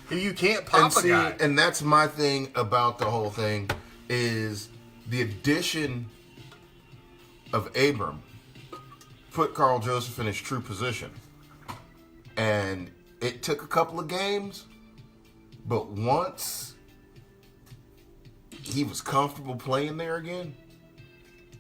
If you can't pop a guy. And that's my thing about the whole thing is the addition of Abram put Carl Joseph in his true position. And it took a couple of games, but once he was comfortable playing there again,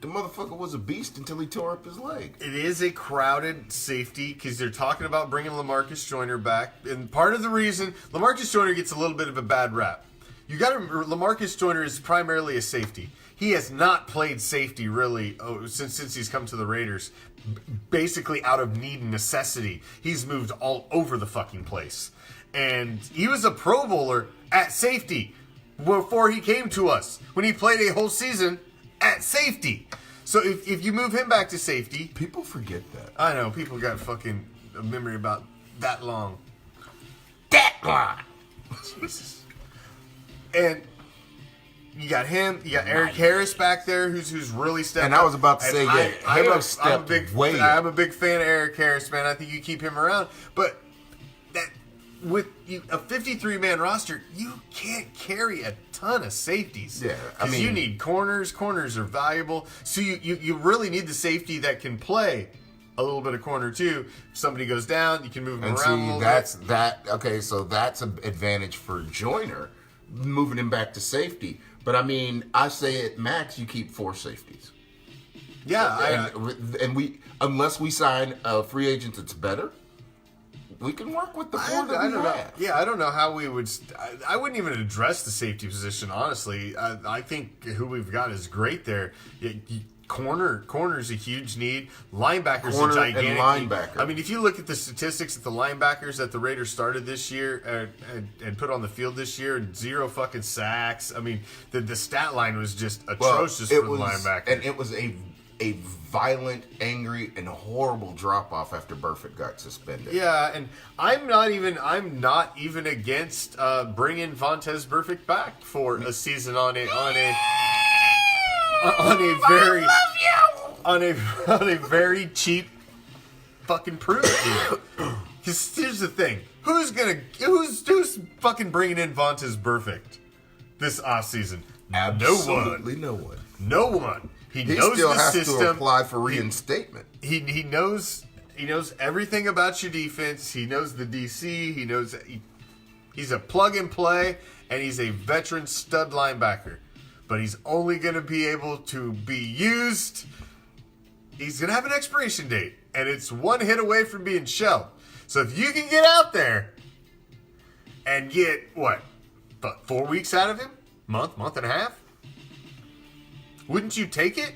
the motherfucker was a beast until he tore up his leg. It is a crowded safety because they're talking about bringing LaMarcus Joyner back. And part of the reason LaMarcus Joyner gets a little bit of a bad rap. You got to remember, LaMarcus Joyner is primarily a safety. He has not played safety really since he's come to the Raiders, basically out of need and necessity. He's moved all over the fucking place. And he was a Pro Bowler at safety before he came to us, when he played a whole season at safety. So if you move him back to safety... People forget that. I know, people got fucking a memory about that long. That long. Jesus. And you got him, you got Eric Harris back there, who's really stepped up. And I was about to say, I'm a big fan of Eric Harris, man. I think you keep him around. But that with a 53-man roster, you can't carry a ton of safeties. Yeah, because you need corners. Corners are valuable. So you really need the safety that can play a little bit of corner too. If somebody goes down, you can move them around a little bit. Okay, so that's an advantage for Joyner, moving him back to safety. But I mean, I say at max you keep 4 safeties. Yeah, and we, unless we sign a free agent that's better, we can work with the 4 that we have. Yeah, I don't know how we would. I wouldn't even address the safety position, honestly. I think who we've got is great there. Corner's a huge need. Linebackers Corner a gigantic and need. linebacker. I mean, if you look at the statistics of the linebackers that the Raiders started this year and put on the field this year, 0 fucking sacks. I mean, the stat line was just atrocious for the linebacker. And it was a violent, angry, and horrible drop-off after Burfict got suspended. Yeah, and I'm not even against bringing Vontaze Burfict back for a season on a very cheap fucking prove deal. Because here's the thing: who's fucking bringing in Vontaze Burfict this offseason? Absolutely no one. No one. He knows still the has system. to apply for reinstatement. He knows everything about your defense. He knows the DC. He knows he's a plug and play, and he's a veteran stud linebacker. But he's only going to be able to be used. He's going to have an expiration date, and it's one hit away from being shelved. So if you can get out there and get, 4 weeks out of him? Month and a half? Wouldn't you take it?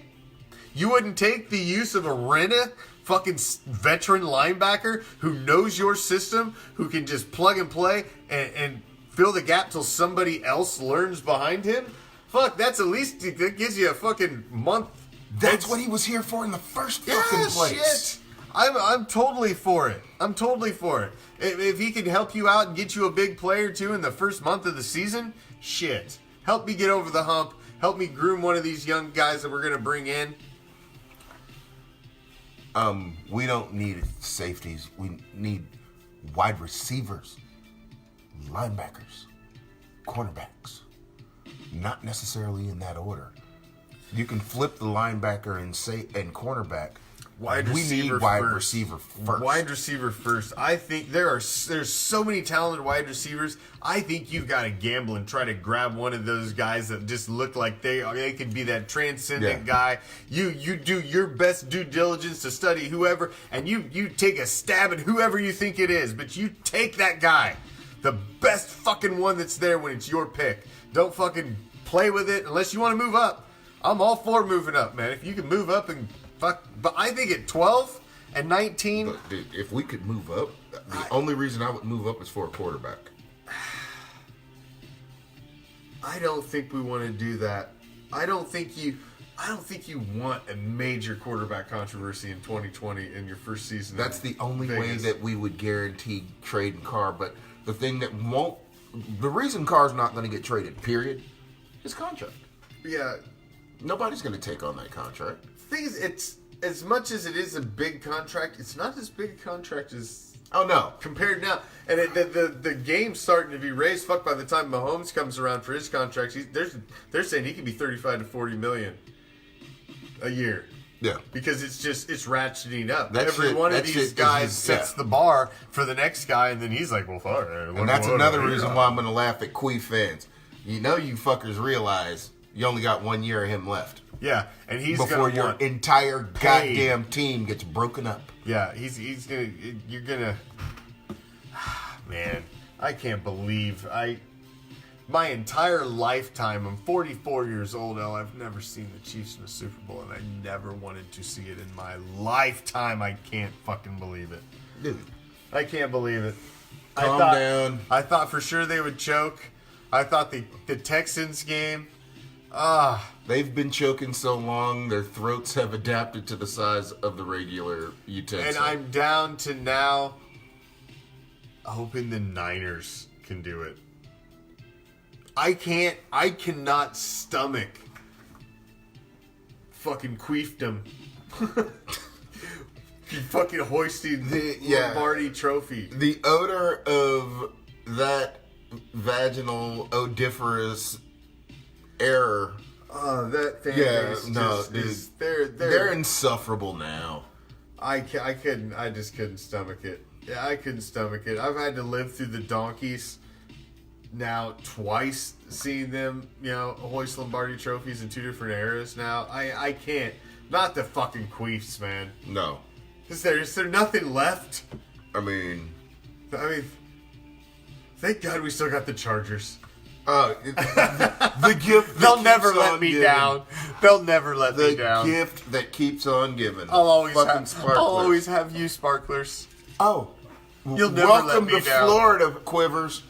You wouldn't take the use of a Rena fucking veteran linebacker who knows your system, who can just plug and play and fill the gap till somebody else learns behind him? Fuck, that's at least, that gives you a fucking month. That's what he was here for in the first fucking place. Shit. I'm totally for it. If he can help you out and get you a big player too in the first month of the season, shit. Help me get over the hump. Help me groom one of these young guys that we're going to bring in. We don't need safeties. We need wide receivers, linebackers, cornerbacks. Not necessarily in that order. You can flip the linebacker and cornerback. We need wide receiver first. Wide receiver first. I think there's so many talented wide receivers. I think you've got to gamble and try to grab one of those guys that just look like they could be that transcendent guy. You do your best due diligence to study whoever, and you take a stab at whoever you think it is, but you take that guy, the best fucking one that's there when it's your pick. Don't fucking play with it unless you want to move up. I'm all for moving up, man. If you can move up and fuck, but I think at 12 and 19, but dude, if we could move up, the only reason I would move up is for a quarterback. I don't think we want to do that. I don't think you want a major quarterback controversy in 2020 in your first season. That's the only way that we would guarantee trading Carr. But the thing that won't the reason Carr's not going to get traded, period, is contract. Yeah. Nobody's going to take on that contract. Thing is, it's as much as it is a big contract, it's not as big a contract as compared now. And the game's starting to be raised. Fuck, by the time Mahomes comes around for his contract, they're saying he could be 35 to 40 million a year. Yeah, because it's ratcheting up. Every one of these guys sets the bar for the next guy, and then he's like, "Well, fuck." And that's another reason why I'm going to laugh at Queef fans. You know, you fuckers realize you only got 1 year of him left. Yeah, and he's before your entire goddamn team gets broken up. Yeah, he's gonna. You're gonna. Man, I can't believe my entire lifetime, I'm 44 years old, I've never seen the Chiefs in a Super Bowl, and I never wanted to see it in my lifetime. I can't fucking believe it. Dude. I can't believe it. Calm down. I thought for sure they would choke. I thought the Texans game, they've been choking so long, their throats have adapted to the size of the regular utensil. And I'm down to now hoping the Niners can do it. I cannot stomach fucking queefdom. You fucking hoisting the Lombardi trophy. The odor of that vaginal odiferous error. Oh, that fan base they're insufferable now. I just couldn't stomach it. Yeah, I couldn't stomach it. I've had to live through the donkeys now twice, seeing them, hoist Lombardi trophies in two different eras now. I can't. Not the fucking Queefs, man. No. Is there nothing left? I mean, thank God we still got the Chargers. The gift They'll never let me down. They'll never let me down. The gift that keeps on giving. I'll always have you, Sparklers. Oh. You'll never let welcome me to down. Florida, Quivers.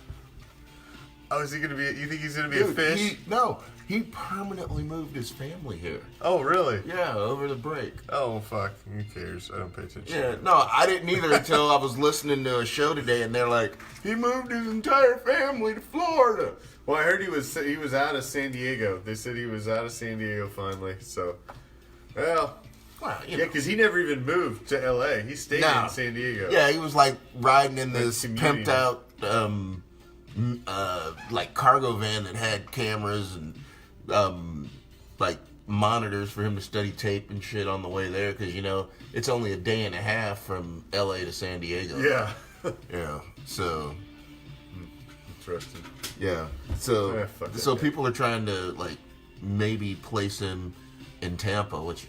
Oh, is he gonna be? You think he's gonna be a fish? He permanently moved his family here. Oh, really? Yeah, over the break. Oh, fuck. Who cares? I don't pay attention. Yeah, no, I didn't either until I was listening to a show today, and they're like, he moved his entire family to Florida. Well, I heard he was out of San Diego. They said he was out of San Diego finally. So, well, because he never even moved to L.A. He stayed in San Diego. Yeah, he was like riding in this pimped out like cargo van that had cameras and like monitors for him to study tape and shit on the way there, because it's only a day and a half from LA to San Diego. Yeah. So interesting. Yeah. So people are trying to like maybe place him in Tampa, which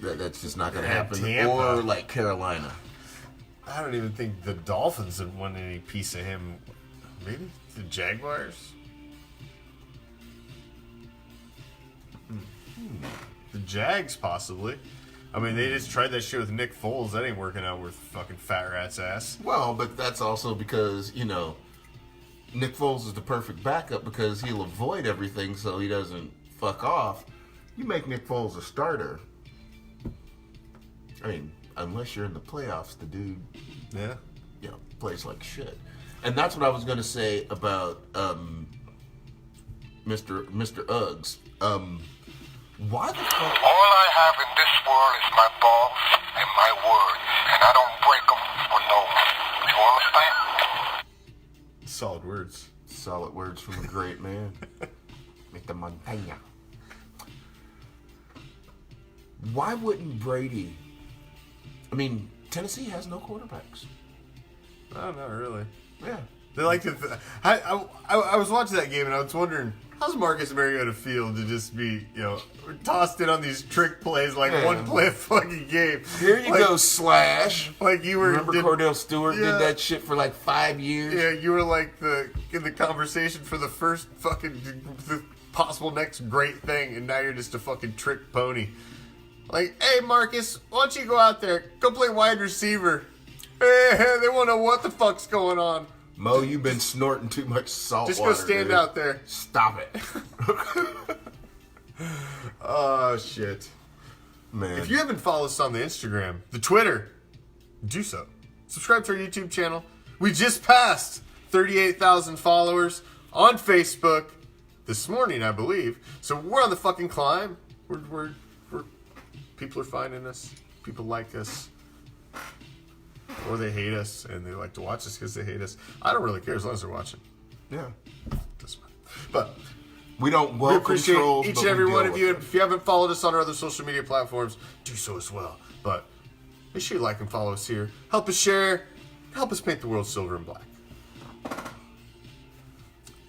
that's just not going to happen. Tampa. Or like Carolina. I don't even think the Dolphins would want any piece of him. Maybe the Jaguars? The Jags, possibly. I mean, they just tried that shit with Nick Foles. That ain't working out with fucking fat rat's ass. Well, but that's also because, Nick Foles is the perfect backup because he'll avoid everything so he doesn't fuck off. You make Nick Foles a starter. I mean, unless you're in the playoffs, the dude, plays like shit. And that's what I was going to say about Mr. Uggs. Why the fuck? All I have in this world is my balls and my words, and I don't break them for no one. You understand? Solid words. Solid words from a great man. Mr. Montana. Why wouldn't Brady... I mean, Tennessee has no quarterbacks. Oh, not really. Yeah. They like to... I was watching that game and I was wondering, how's Marcus Mariota feel to just be, tossed in on these trick plays like one play a fucking game? Here you go, Slash. Like you were... Remember Cordell Stewart did that shit for like 5 years? Yeah, you were like in the conversation for the first fucking the possible next great thing, and now you're just a fucking trick pony. Like, hey Marcus, why don't you go out there, go play wide receiver? Hey, they won't know what the fuck's going on. Mo, you've been snorting too much salt Just water. go stand dude. out there. Stop it. Oh, shit. Man. If you haven't followed us on the Instagram, the Twitter, do so. Subscribe to our YouTube channel. We just passed 38,000 followers on Facebook this morning, I believe. So we're on the fucking climb. We're people are finding us. People like us. Or they hate us, and they like to watch us because they hate us. I don't really care as long as they're watching. Yeah. Doesn't matter. But we don't we appreciate trolls, each but and every we one deal of you. with And if you haven't followed us on our other social media platforms, do so as well. But make sure you like and follow us here. Help us share. Help us paint the world silver and black.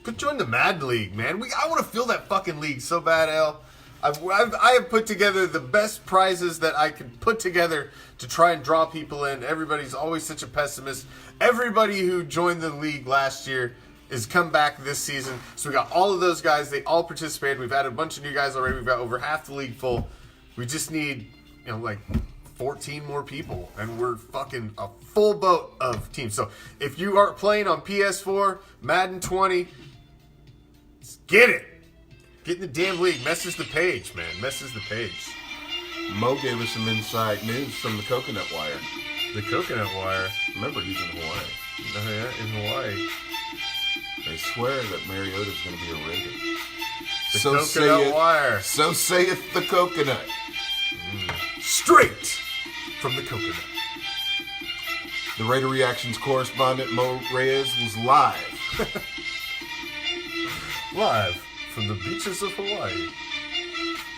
But join the Mad League, man. I want to feel that fucking league so bad, Al. I have put together the best prizes that I could put together to try and draw people in. Everybody's always such a pessimist. Everybody who joined the league last year is come back this season. So we got all of those guys. They all participated. We've had a bunch of new guys already. We've got over half the league full. We just need, like 14 more people, and we're fucking a full boat of teams. So if you are playing on PS4, Madden 20, get it. Get in the damn league. Messes the page, man. Messes the page. Mo gave us some inside news from the Coconut Wire. The Coconut Wire. Remember, he's in Hawaii. Oh, yeah, in Hawaii. They swear that Mariota's going to be a Raider. The Coconut Wire. So saith the coconut. Straight from the coconut. The Raider Reactions correspondent, Mo Reyes, was live. Live from the beaches of Hawaii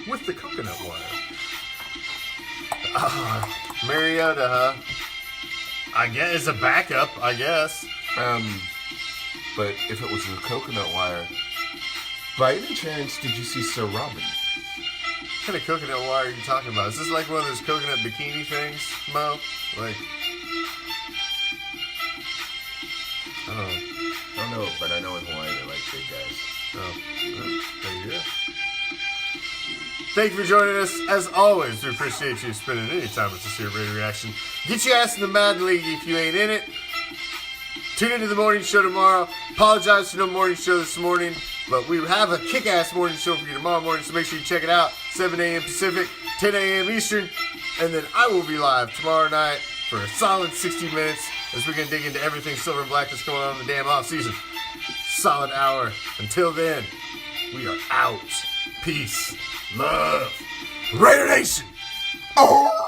with the Coconut Wire. Mariota, huh? I guess it's a backup, I guess. But if it was the Coconut Wire, by any chance did you see Sir Robin? What kind of coconut wire are you talking about? Is this like one of those coconut bikini things, Mo? Like, I don't know, but I know in Hawaii they like big guys. oh, well, there you go. Thank you for joining us. As always, we appreciate you spending any time with us here at RAIDER Reaction. Get your ass in the Mad League if you ain't in it. Tune into the morning show tomorrow. Apologize for no morning show this morning, but we have a kick-ass morning show for you tomorrow morning, so make sure you check it out. 7 a.m. Pacific, 10 a.m. Eastern, and then I will be live tomorrow night for a solid 60 minutes as we're going to dig into everything silver and black that's going on in the damn off season. Solid hour. Until then, we are out. Peace. Love. Raider Nation. Oh!